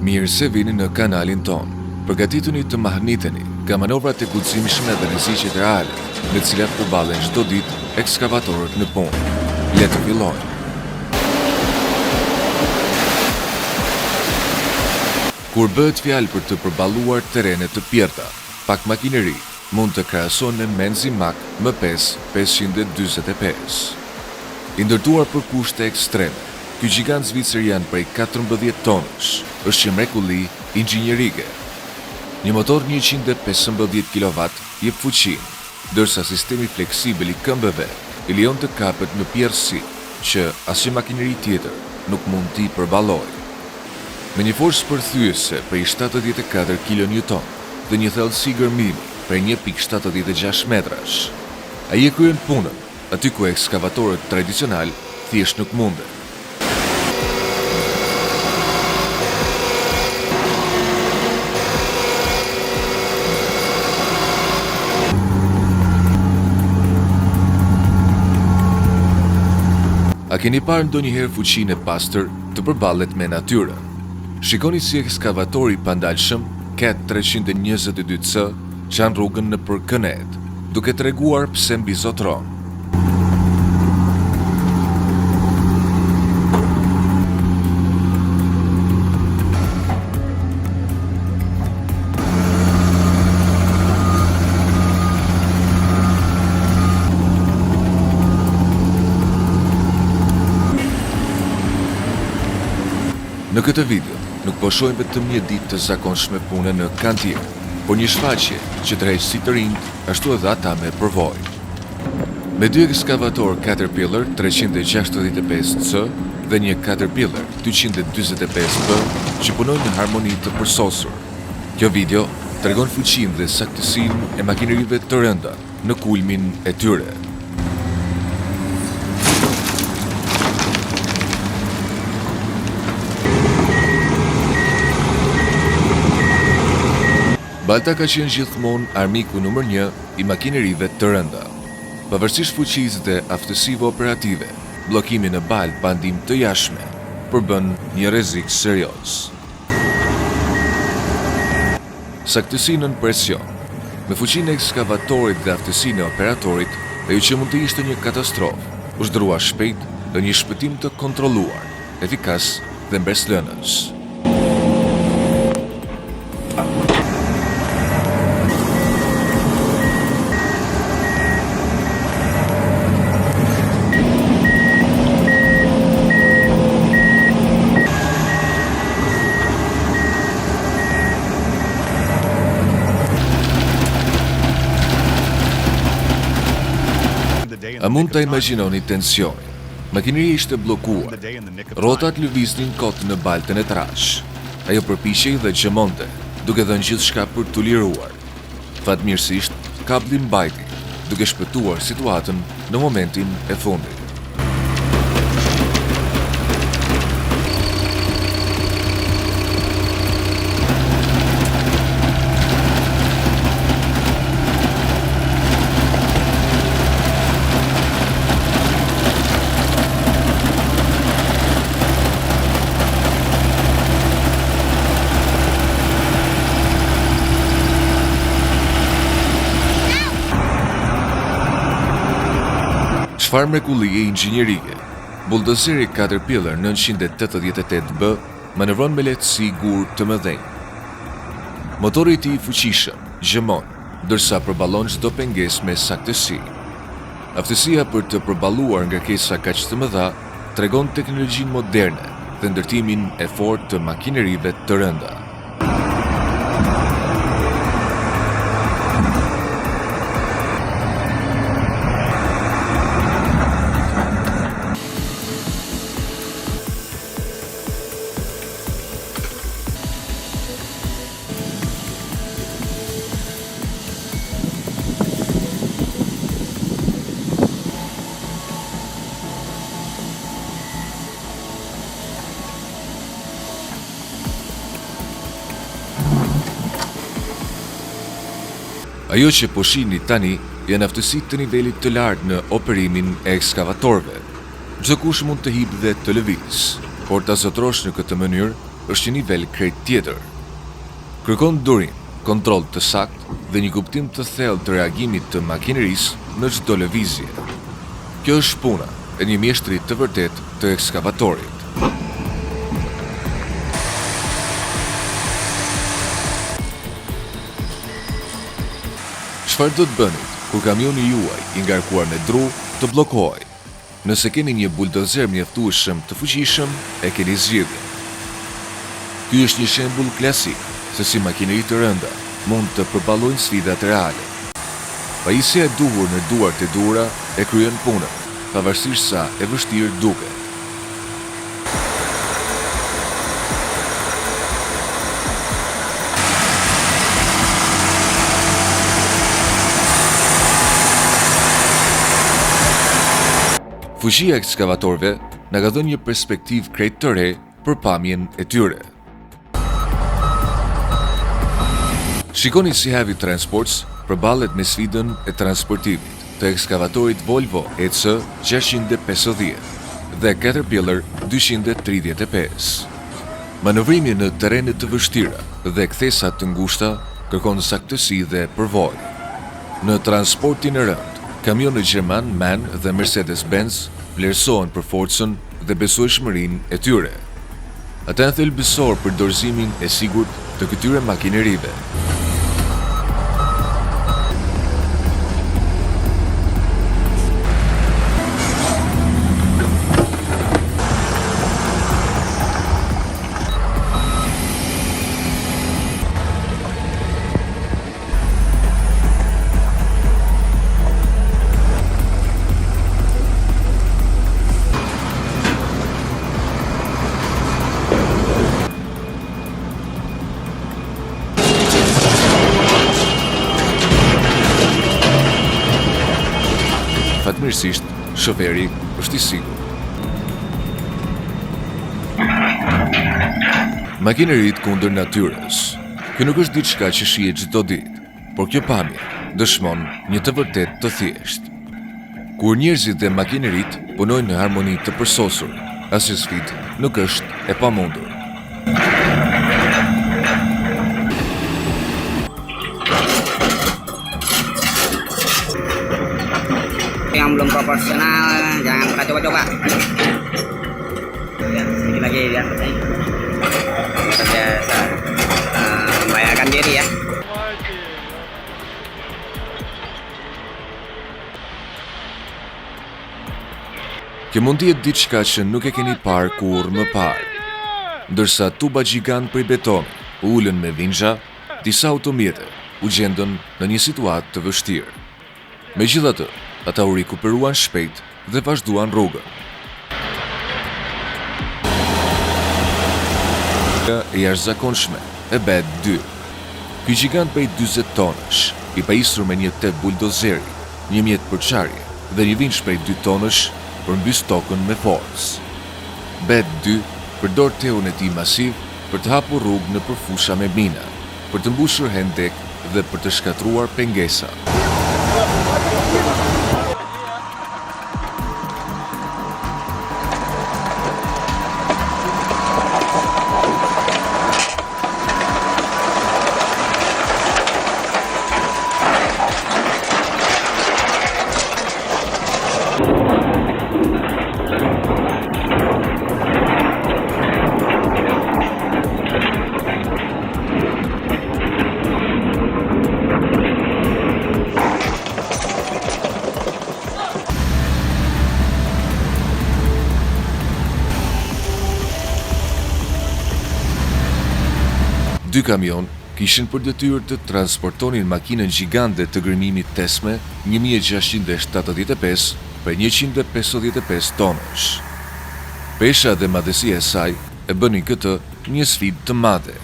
Mirë se vini në kanalin ton. Përgatituni të mahniteni nga manovrat e guximshme dhe rreziqet reale, me të cilat përballen çdo ditë ekskavatorët në punë. Le të fillojmë. Kur bëhet fjalë për të përballuar terrene të pjerta, pak makineri mund të krahasohen me Menzi Mack M5 545. I ndërtuar për kushte ekstreme, ky gjigant zvicerian prej 14 tonësh është një mrekulli inxhinierike. Një motor 115 kW jep fuqinë, ndërsa sistemi fleksibël i këmbëve i lejon të kapet në pjerësi që asnjë makineri tjetër nuk mund t'i përballojë. Me një forcë përthyese prej 74 kN dhe një thellësi gërmimi prej 1.76 metrash, ai e kryen punën aty ku ekskavatorët tradicional thjesht nuk munden. A keni parë ndonjëherë fuqinë e pastër të përballet me natyrën? Shikoni si ekskavatori pandalshëm CAT 322C çan rrugën nëpër kënet, duke treguar pse mbizotron. Në këtë video, nuk po shohim vetëm një ditë të zakonshme pune në kantier, por një shfaqje që tërheq si të rinjt, ashtu edhe ata me përvojë. Me dy ekskavator Caterpillar 365C dhe një Caterpillar 245B që punojnë në harmoni të përsosur. Kjo video tregon fuqinë dhe saktësinë e makinerive të rënda në kulmin e tyre. Balta ka qenë gjithmonë armiku numër 1 i makinerive të rënda. Pavarësisht fuqisë dhe aftësive operative, bllokimi në balë pa ndihmë të jashtme përbën një rrezik serioz. Saktësinë në presion, me fuqinë e ekskavatorit dhe aftësinë e operatorit, ajo që mund të ishte një katastrofë, u zhdrua shpejt në një shpëtim të kontrolluar, efikas dhe mbreslënës. A mund të imagjinoni tensionin? Makineria ishte bllokuar. Rrotat lëviznin kot në baltën e trash. Ajo përpiqej dhe gjëmonte, duke dhënë gjithçka për t'u liruar. Fatmirësisht, kabli mbajti, duke shpëtuar situatën në momentin e fundit. Çfarë mrekullie inxhinierike? Buldozeri Caterpillar 988B manevron me lehtësi gur të mëdhenj. Motori i tij i fuqishëm gjëmon, ndërsa përballon çdo pengesë me saktësi. Aftësia për të përballuar ngarkesa kaq të mëdha tregon teknologjinë moderne dhe ndërtimin e fortë të makinerive të rënda. Ajo që po shihni tani janë aftësitë të nivelit të lartë në operimin e ekskavatorëve. Çdo kush mund të hipë dhe të lëviz, por ta zotrosh në këtë mënyrë është një nivel krejt tjetër. Kërkon durim, kontroll të saktë dhe një kuptim të thellë të reagimit të makinerisë në çdo lëvizje. Kjo është puna e një mjeshtri të vërtet të ekskavatorit. Çfarë do të bëni kur kamioni juaj i ngarkuar me dru të bllokohej? Nëse keni një buldozer mjaftueshëm të fuqishëm, e keni zgjidhjen. Ky është një shembull klasik se si makineri të rënda mund të përballojnë sfidat reale. Pajisja e duhur në duart e dhura e kryen punën, pavarësisht sa e vështirë duket. Fuqia e ekskavatorëve na ka dhënë një perspektivë krejt të re për pamjen e tyre. Shikoni si Heavy Transports përballet me sfidën e transportimit të ekskavatorit Volvo EC 650 dhe Caterpillar 235. Manovrimi në terrene të vështira dhe kthesa të ngushta kërkon saktësi dhe përvojë. Në transportin e rënd, kamionet gjerman MAN dhe Mercedes-Benz vlerësohen për forcën dhe besueshmërinë e tyre. Ata janë thelbësor për dorëzimin e sigurt të këtyre makinerive. Fatmirësisht, shoferi është i sigurt. Makinerit kundër natyrës. Kjo nuk është diçka që shihet çdo ditë, por kjo pamje dëshmon një të vërtet të thjeshtë. Kur njerëzit dhe makinerit punojnë në harmoni të përsosur, asnjë sfidë nuk është e pamundur. Yang belum proporsional jangan pernah coba-coba. Lihat sedikit lagi ya. Terbiasa membayarkan diri ya. Kjo mund të jetë diçka që nuk e keni parë kurrë më parë. Ndërsa tuba gjigant prej betonit u ulën me vinxha, disa automjete u gjendën në një situatë të vështirë. Megjithatë, ata u rikuperuan shpejt dhe vazhduan rrugën. E jashtëzakonshme e BED 2. Ky gjigant prej 40 tonësh, i pajisur me një tep buldozeri, një mjet përçarje dhe një vinç prej 2 tonësh, përmbys tokën me forcë. BED 2 përdor teun e tij masiv për të hapur rrugë nëpër fusha me mina, për të mbushur hendek dhe për të shkatruar pengesa. Dy kamion kishin për detyrë të transportonin makinën gjigande të gërmimit Tesme 1675 për 155 tonësh. Pesha dhe madhësia e saj e bënin këtë një sfidë të madhe.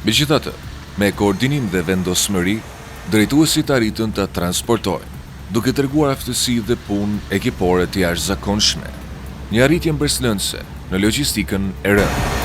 Megjithatë, me koordinim dhe vendosmëri, drejtuesit arritën ta transportojnë, duke treguar aftësi dhe punë ekipore të jashtëzakonshme. Një arritje mbërslëndse në logjistikën e rëndë.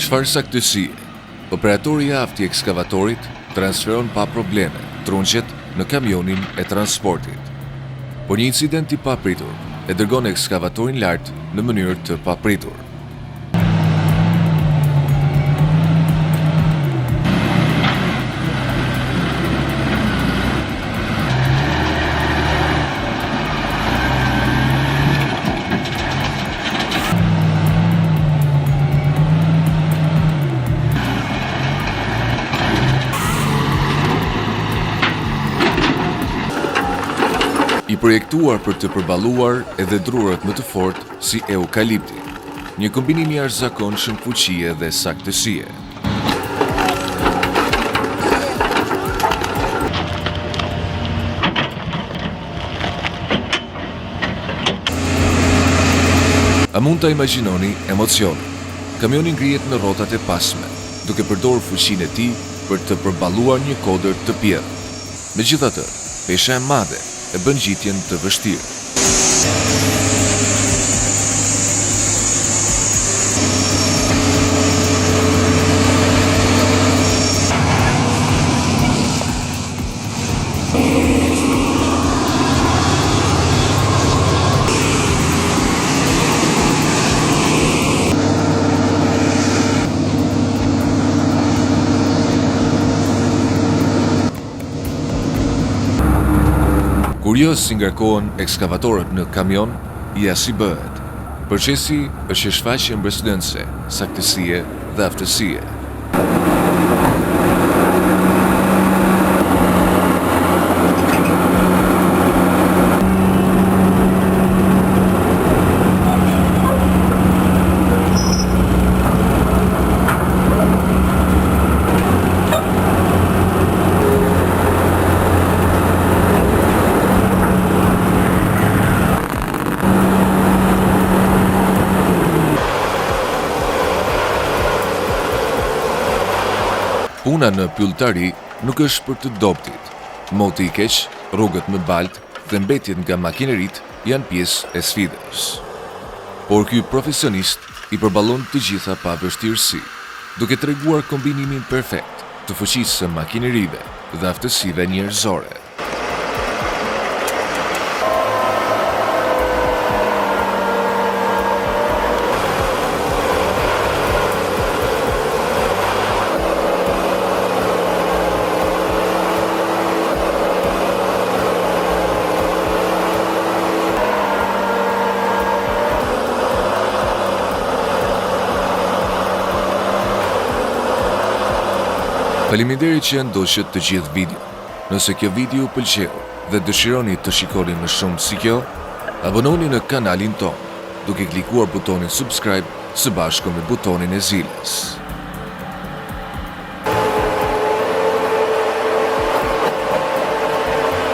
Çfarë saktësie? Operatori i afti ekskavatorit transferon pa probleme trunqet në kamionin e transportit. Por një incident i papritur e dërgon ekskavatorin lart në mënyrë të papritur. I projektuar për të përballuar edhe drurat më të fortë si eukalipti, një kombinim i jashtëzakonshëm fuqie dhe saktësie. A mund ta imagjinoni emocionin? Kamioni ngrihet në rrotat e pasme, duke përdorur fuqinë e tij për të përballuar një kodër të pjedhur. Megjithatë, pesha e madhe e bën gjitjen të vështirë. Kur jo si ngarkohen ekskavatorët në kamion, ja si bëhet. Procesi është shfaqje mbretëdhënëse, saktësie dhe aftësie. Puna në pylltari nuk është për të dobtit. Moti i keq, rrugët më balt dhe mbetjet nga makinerit janë pjesë e sfidës. Por ky profesionist i përballon të gjitha pa vështirësi, duke treguar kombinimin perfekt të fuqisë së makinerive dhe aftësive njerëzore. Faleminderit që ndoqët të gjithë video. Nëse kjo video pëlqeu dhe dëshironi të shikoni më shumë si kjo, abononi në kanalin tonë, duke klikuar butonin subscribe së bashku me butonin e zilës.